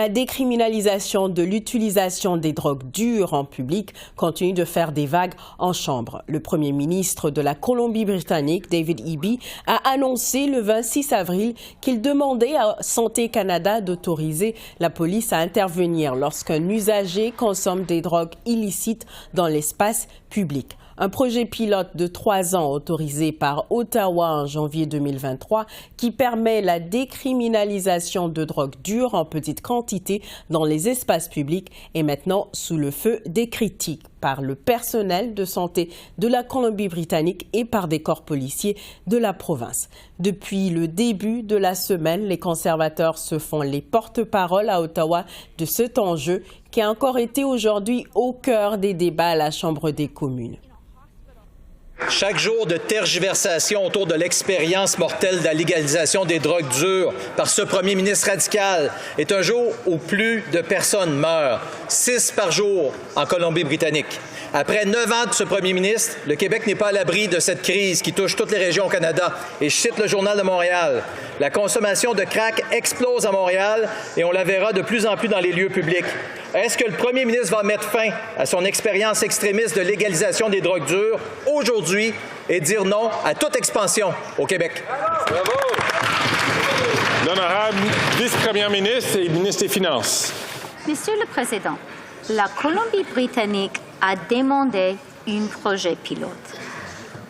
La décriminalisation de l'utilisation des drogues dures en public continue de faire des vagues en Chambre. Le premier ministre de la Colombie-Britannique, David Eby, a annoncé le 26 avril qu'il demandait à Santé Canada d'autoriser la police à intervenir lorsqu'un usager consomme des drogues illicites dans l'espace public. Un projet pilote de 3 ans autorisé par Ottawa en janvier 2023 qui permet la décriminalisation de drogues dures en petite quantité dans les espaces publics est maintenant sous le feu des critiques par le personnel de santé de la Colombie-Britannique et par des corps policiers de la province. Depuis le début de la semaine, les conservateurs se font les porte-parole à Ottawa de cet enjeu qui a encore été aujourd'hui au cœur des débats à la Chambre des communes. Chaque jour de tergiversation autour de l'expérience mortelle de la légalisation des drogues dures par ce premier ministre radical est un jour où plus de personnes meurent, 6 par jour en Colombie-Britannique. Après 9 ans de ce premier ministre, le Québec n'est pas à l'abri de cette crise qui touche toutes les régions au Canada. Et je cite le Journal de Montréal. La consommation de crack explose à Montréal et on la verra de plus en plus dans les lieux publics. Est-ce que le premier ministre va mettre fin à son expérience extrémiste de légalisation des drogues dures aujourd'hui et dire non à toute expansion au Québec? Bravo! L'honorable vice-première ministre et ministre des Finances. Monsieur le Président, la Colombie-Britannique a demandé un projet pilote.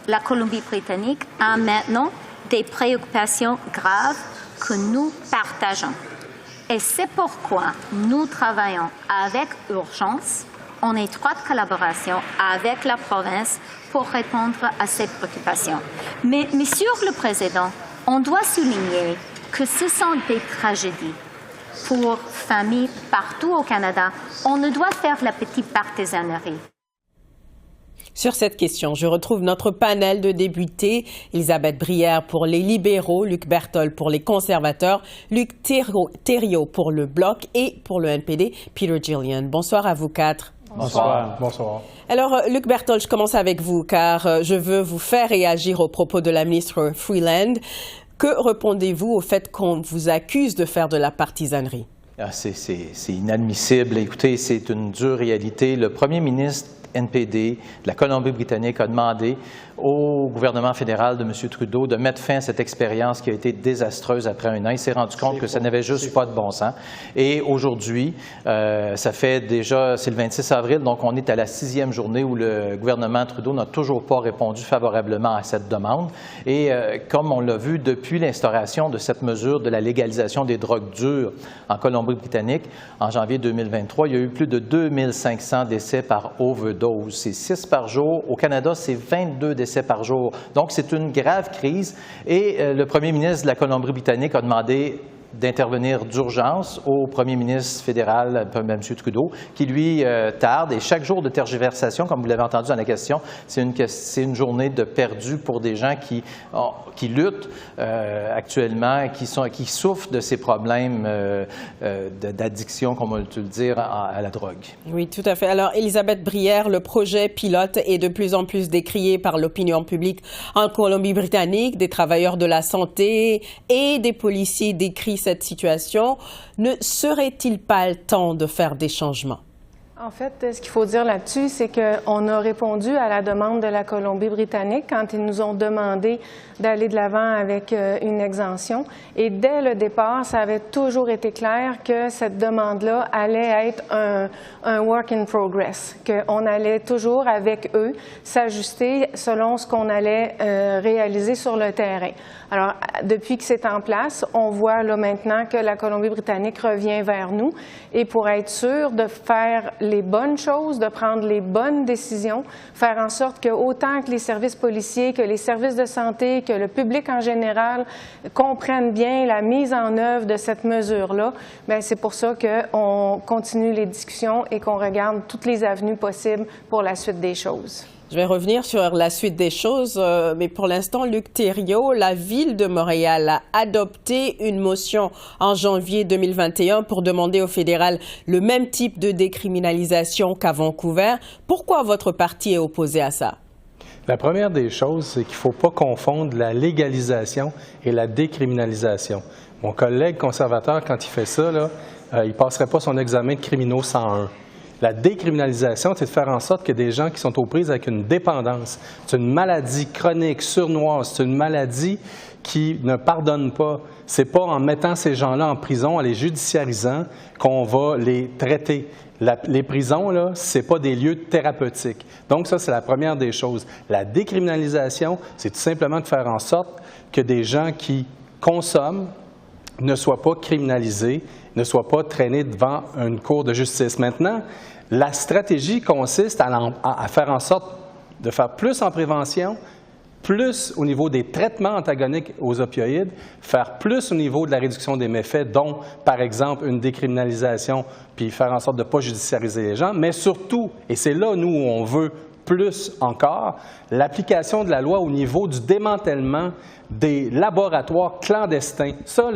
La Colombie-Britannique a maintenant des préoccupations graves que nous partageons. Et c'est pourquoi nous travaillons avec urgence, en étroite collaboration avec la province pour répondre à ces préoccupations. Mais, Monsieur le Président, on doit souligner que ce sont des tragédies. Pour familles partout au Canada, on ne doit faire la petite partisanerie. Sur cette question, je retrouve notre panel de députés. Elisabeth Brière pour les libéraux, Luc Berthold pour les conservateurs, Luc Thériault pour le Bloc et pour le NPD, Peter Gillian. Bonsoir à vous quatre. Bonsoir. Bonsoir. Alors, Luc Berthold, je commence avec vous car je veux vous faire réagir aux propos de la ministre Freeland. Que répondez-vous au fait qu'on vous accuse de faire de la partisanerie? C'est inadmissible. Écoutez, c'est une dure réalité. Le premier ministre NPD de la Colombie-Britannique a demandé au gouvernement fédéral de M. Trudeau de mettre fin à cette expérience qui a été désastreuse après 1 an. Il s'est rendu compte que ça n'avait juste pas de bon sens. Et aujourd'hui, ça fait déjà, c'est le 26 avril, donc on est à la 6e journée où le gouvernement Trudeau n'a toujours pas répondu favorablement à cette demande. Et comme on l'a vu depuis l'instauration de cette mesure de la légalisation des drogues dures en Colombie-Britannique, en janvier 2023, il y a eu plus de 2500 décès par overdose. C'est 6 par jour. Au Canada, c'est 22 décès par jour. Donc, c'est une grave crise. Et le premier ministre de la Colombie-Britannique a demandé d'intervenir d'urgence au premier ministre fédéral, M. Trudeau, qui lui tarde. Et chaque jour de tergiversation, comme vous l'avez entendu dans la question, c'est une journée de perdu pour des gens qui luttent actuellement, qui souffrent de ces problèmes d'addiction, comme on peut le dire, à la drogue. Oui, tout à fait. Alors, Elisabeth Brière, le projet pilote est de plus en plus décrié par l'opinion publique en Colombie-Britannique. Des travailleurs de la santé et des policiers décrient cette situation. Ne serait-il pas le temps de faire des changements? En fait, ce qu'il faut dire là-dessus, c'est qu'on a répondu à la demande de la Colombie-Britannique quand ils nous ont demandé d'aller de l'avant avec une exemption. Et dès le départ, ça avait toujours été clair que cette demande-là allait être un work in progress, qu'on allait toujours avec eux s'ajuster selon ce qu'on allait réaliser sur le terrain. Alors, depuis que c'est en place, on voit là maintenant que la Colombie-Britannique revient vers nous et pour être sûr de faire les bonnes choses, de prendre les bonnes décisions, faire en sorte que autant que les services policiers, que les services de santé, que le public en général comprennent bien la mise en œuvre de cette mesure-là, bien, c'est pour ça qu'on continue les discussions et qu'on regarde toutes les avenues possibles pour la suite des choses. Je vais revenir sur la suite des choses, mais pour l'instant, Luc Thériault, la Ville de Montréal a adopté une motion en janvier 2021 pour demander au fédéral le même type de décriminalisation qu'à Vancouver. Pourquoi votre parti est opposé à ça? La première des choses, c'est qu'il ne faut pas confondre la légalisation et la décriminalisation. Mon collègue conservateur, quand il fait ça, là, il ne passerait pas son examen de criminaux 101. La décriminalisation, c'est de faire en sorte que des gens qui sont aux prises avec une dépendance, c'est une maladie chronique, sournoise, c'est une maladie qui ne pardonne pas. Ce n'est pas en mettant ces gens-là en prison, en les judiciarisant, qu'on va les traiter. Les prisons, là, ce n'est pas des lieux thérapeutiques. Donc ça, c'est la première des choses. La décriminalisation, c'est tout simplement de faire en sorte que des gens qui consomment ne soient pas criminalisés, ne soient pas traînés devant une cour de justice. Maintenant, la stratégie consiste à faire en sorte de faire plus en prévention, plus au niveau des traitements antagoniques aux opioïdes, faire plus au niveau de la réduction des méfaits, dont, par exemple, une décriminalisation, puis faire en sorte de ne pas judiciariser les gens, mais surtout, et c'est là, nous, où on veut plus encore, l'application de la loi au niveau du démantèlement des laboratoires clandestins. Ça,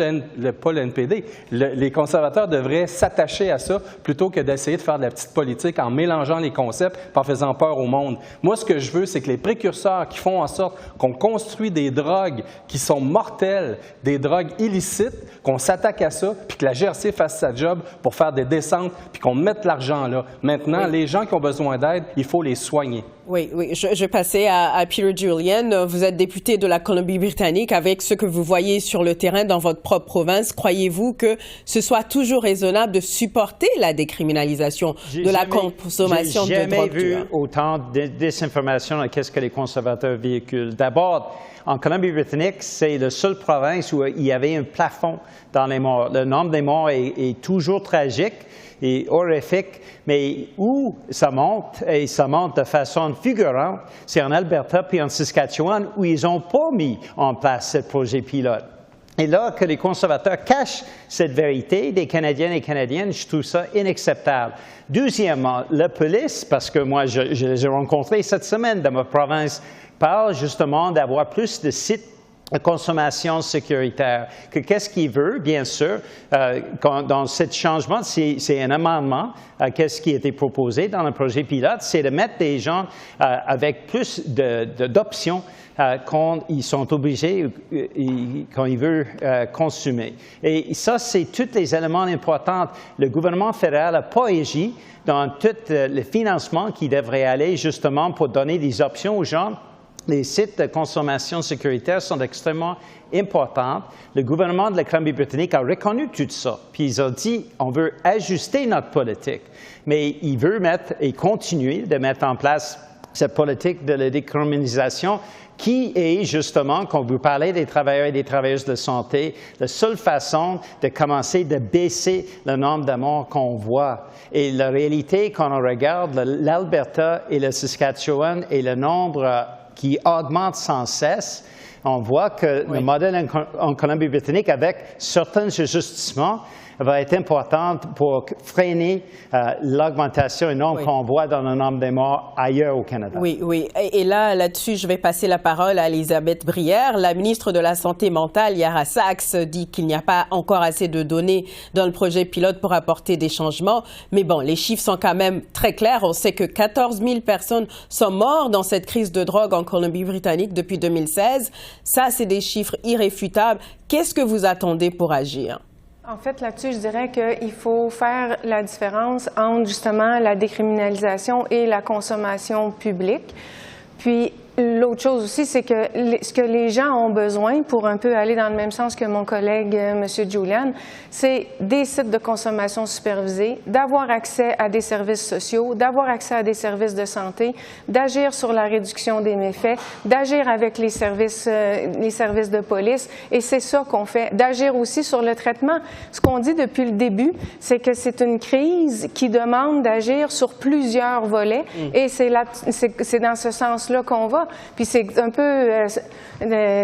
pas le NPD, les conservateurs devraient s'attacher à ça plutôt que d'essayer de faire de la petite politique en mélangeant les concepts et en faisant peur au monde. Moi, ce que je veux, c'est que les précurseurs qui font en sorte qu'on construit des drogues qui sont mortelles, des drogues illicites, qu'on s'attaque à ça, puis que la GRC fasse sa job pour faire des descentes, puis qu'on mette l'argent là. Maintenant, les gens qui ont besoin d'aide, il faut les soigner. Oui, je vais passer à Peter Julian. Vous êtes député de la Colombie-Britannique. Avec ce que vous voyez sur le terrain dans votre propre province, croyez-vous que ce soit toujours raisonnable de supporter la décriminalisation de la consommation de drogue dure? J'ai jamais vu autant de désinformation à ce que les conservateurs véhiculent. D'abord, en Colombie-Britannique, c'est la seule province où il y avait un plafond dans les morts. Le nombre des morts est toujours tragique et horrifique, mais où ça monte, et ça monte de façon fulgurante, c'est en Alberta puis en Saskatchewan, où ils n'ont pas mis en place ce projet pilote. Et là, que les conservateurs cachent cette vérité des Canadiennes et Canadiennes, je trouve ça inacceptable. Deuxièmement, la police, parce que moi, je les ai rencontrés cette semaine dans ma province, parle justement d'avoir plus de sites de consommation sécuritaire. Qu'est-ce qu'il veut, bien sûr, dans ce changement, c'est un amendement, qu'est-ce qui a été proposé dans le projet pilote, c'est de mettre des gens avec plus d'options quand ils sont obligés, quand ils veulent consommer. Et ça, c'est tous les éléments importants. Le gouvernement fédéral n'a pas agi dans tout le financement qui devrait aller justement pour donner des options aux gens. Les sites de consommation sécuritaire sont extrêmement importants. Le gouvernement de la Colombie-Britannique a reconnu tout ça. Puis ils ont dit, on veut ajuster notre politique. Mais il veut mettre et continuer de mettre en place cette politique de la décriminalisation qui est justement, quand vous parlez des travailleurs et des travailleuses de santé, la seule façon de commencer de baisser le nombre de morts qu'on voit. Et la réalité, quand on regarde l'Alberta et le Saskatchewan et le nombre qui augmente sans cesse, on voit que le modèle en Colombie-Britannique, avec certains ajustements, va être important pour freiner l'augmentation énorme qu'on voit dans le nombre de morts ailleurs au Canada. Oui. Et là-dessus, je vais passer la parole à Elisabeth Brière. La ministre de la Santé mentale, Yara Sachs, dit qu'il n'y a pas encore assez de données dans le projet pilote pour apporter des changements. Mais bon, les chiffres sont quand même très clairs. On sait que 14 000 personnes sont mortes dans cette crise de drogue en Colombie-Britannique depuis 2016. Ça, c'est des chiffres irréfutables. Qu'est-ce que vous attendez pour agir? En fait, là-dessus, je dirais qu'il faut faire la différence entre justement la décriminalisation et la consommation publique. Puis, l'autre chose aussi, c'est que ce que les gens ont besoin, pour un peu aller dans le même sens que mon collègue M. Julian, c'est des sites de consommation supervisés, d'avoir accès à des services sociaux, d'avoir accès à des services de santé, d'agir sur la réduction des méfaits, d'agir avec les services de police. Et c'est ça qu'on fait, d'agir aussi sur le traitement. Ce qu'on dit depuis le début, c'est que c'est une crise qui demande d'agir sur plusieurs volets. Et c'est dans ce sens-là qu'on va. Puis c'est un peu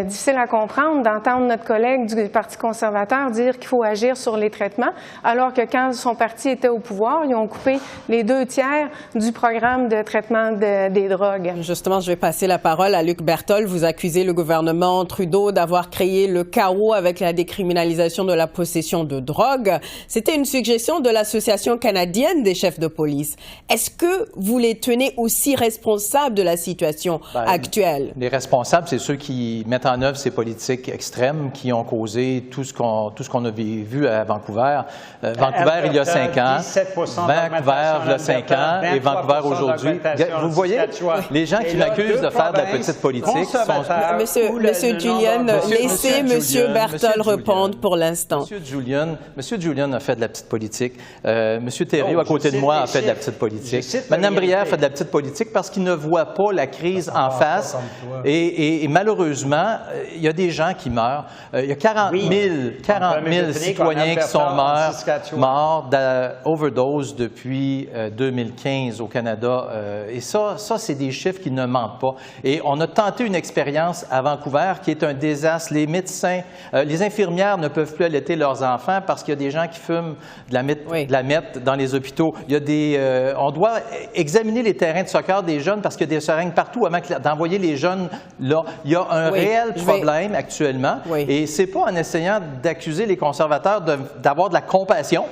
difficile à comprendre d'entendre notre collègue du Parti conservateur dire qu'il faut agir sur les traitements, alors que quand son parti était au pouvoir, ils ont coupé les 2/3 du programme de traitement des drogues. Justement, je vais passer la parole à Luc Berthold. Vous accusez le gouvernement Trudeau d'avoir créé le chaos avec la décriminalisation de la possession de drogue. C'était une suggestion de l'Association canadienne des chefs de police. Est-ce que vous les tenez aussi responsables de la situation actuelle. Les responsables, c'est ceux qui mettent en œuvre ces politiques extrêmes qui ont causé tout ce qu'on a vu à Vancouver. Vancouver, il y a 5 ans. Vancouver, il y a 5 ans. Et Vancouver aujourd'hui. Vous voyez, les gens qui m'accusent de faire de la petite politique sont... Monsieur Julian, laissez M. Berthold répondre pour l'instant. Monsieur Julian a fait de la petite politique. Monsieur Thériault, à côté de moi, a fait de la petite politique. Mme Brière fait de la petite politique parce qu'il ne voit pas la crise en face. Et malheureusement, il y a des gens qui meurent. Il y a 40 000 citoyens qui sont morts d'overdose depuis 2015 au Canada. Et ça, c'est des chiffres qui ne mentent pas. Et on a tenté une expérience à Vancouver qui est un désastre. Les médecins, les infirmières ne peuvent plus allaiter leurs enfants parce qu'il y a des gens qui fument de la meth dans les hôpitaux. Il y a on doit examiner les terrains de soccer des jeunes parce qu'il y a des seringues partout avant d'envoyer les jeunes là. Il y a un réel problème actuellement. Et c'est pas en essayant d'accuser les conservateurs d'avoir de la compassion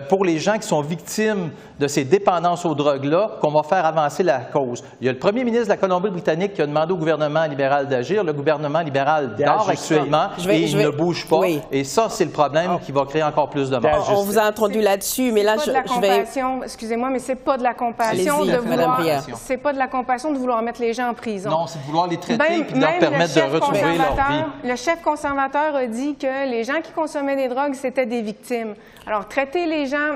pour les gens qui sont victimes de ces dépendances aux drogues-là qu'on va faire avancer la cause. Il y a le premier ministre de la Colombie-Britannique qui a demandé au gouvernement libéral d'agir. Le gouvernement libéral dort actuellement et il ne bouge pas. Et ça, c'est le problème qui va créer encore plus de morts. On vous a entendu là-dessus, mais là, je vais... Excusez-moi, mais c'est pas de la compassion de vouloir... C'est pas de la compassion de vouloir mettre les gens en prison. Non, c'est de vouloir les traiter et de leur permettre de retrouver leur vie. Le chef conservateur a dit que les gens qui consommaient des drogues, c'était des victimes. Alors, traiter les gens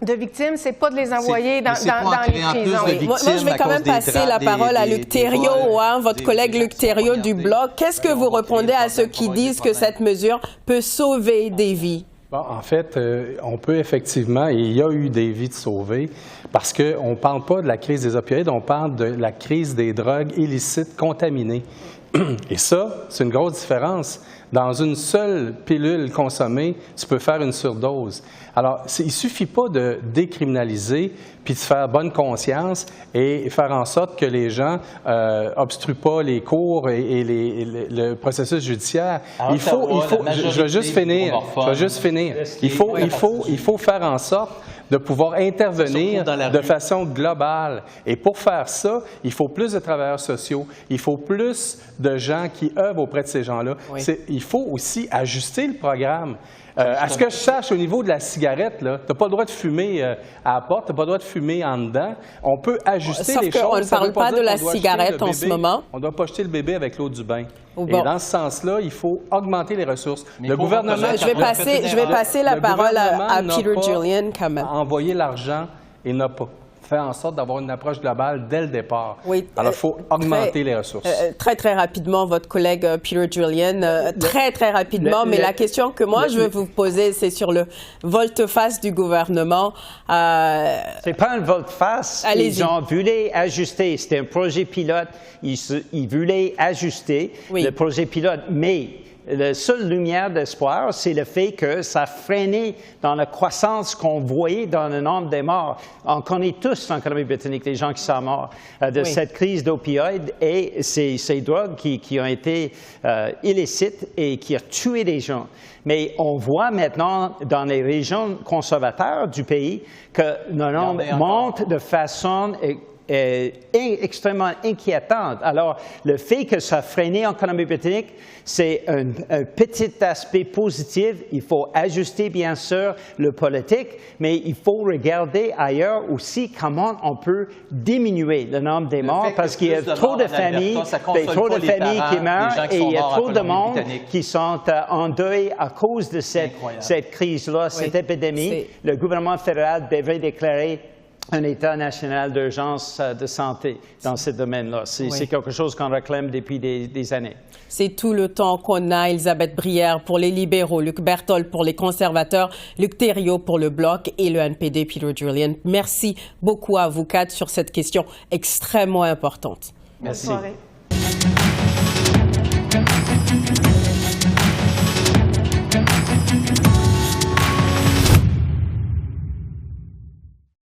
de victimes, c'est pas de les envoyer dans les prisons. Moi, je vais quand même passer la parole à Luc Thériault, votre collègue Luc Thériault du Bloc. Qu'est-ce que vous répondez à ceux qui disent que cette mesure peut sauver des vies? Bon, en fait, on peut effectivement, et il y a eu des vies de sauvées, parce qu'on ne parle pas de la crise des opioïdes, on parle de la crise des drogues illicites contaminées. Et ça, c'est une grosse différence. Dans une seule pilule consommée, tu peux faire une surdose. Alors, il ne suffit pas de décriminaliser puis de faire bonne conscience et faire en sorte que les gens obstruent pas les cours et le processus judiciaire. Je vais juste finir. Il faut faire en sorte de pouvoir intervenir de façon globale. Et pour faire ça, il faut plus de travailleurs sociaux, il faut plus de gens qui œuvrent auprès de ces gens-là. Il faut aussi ajuster le programme. À ce que je sache, au niveau de la cigarette, tu n'as pas le droit de fumer à la porte, tu n'as pas le droit de fumer en dedans. On peut ajuster les choses. On ne parle pas de la cigarette en ce moment. On ne doit pas jeter le bébé avec l'eau du bain. Et dans ce sens-là, il faut augmenter les ressources. Le gouvernement... Je vais passer la parole à Peter Julian quand même. Envoyer l'argent et n'a pas fait en sorte d'avoir une approche globale dès le départ. Oui, alors, il faut augmenter les ressources. Très rapidement, votre collègue Peter Julian, très rapidement, mais la question que moi je veux vous poser, c'est sur le volte-face du gouvernement. C'est pas un volte-face. Ils ont voulu ajuster. C'était un projet pilote. Ils voulaient ajuster le projet pilote, mais la seule lumière d'espoir, c'est le fait que ça freinait dans la croissance qu'on voyait dans le nombre des morts. On connaît tous en Colombie-Britannique des gens qui sont morts de cette crise d'opioïdes et ces drogues qui ont été illicites et qui ont tué des gens. Mais on voit maintenant dans les régions conservatrices du pays que le nombre monte de façon extrêmement inquiétante. Alors, le fait que ça freinait en Colombie-Britannique, c'est un petit aspect positif. Il faut ajuster, bien sûr, le politique, mais il faut regarder ailleurs aussi comment on peut diminuer le nombre des morts, parce qu'il y a trop de familles, qui meurent et il y a trop de monde qui sont en deuil à cause de cette crise-là, cette épidémie. Le gouvernement fédéral devrait déclarer un état national d'urgence de santé dans ce domaine-là. C'est quelque chose qu'on réclame depuis des années. C'est tout le temps qu'on a. Elisabeth Brière pour les libéraux, Luc Berthold pour les conservateurs, Luc Thériault pour le Bloc et le NPD, Peter Julian. Merci beaucoup à vous quatre sur cette question extrêmement importante. Merci. Bonne soirée.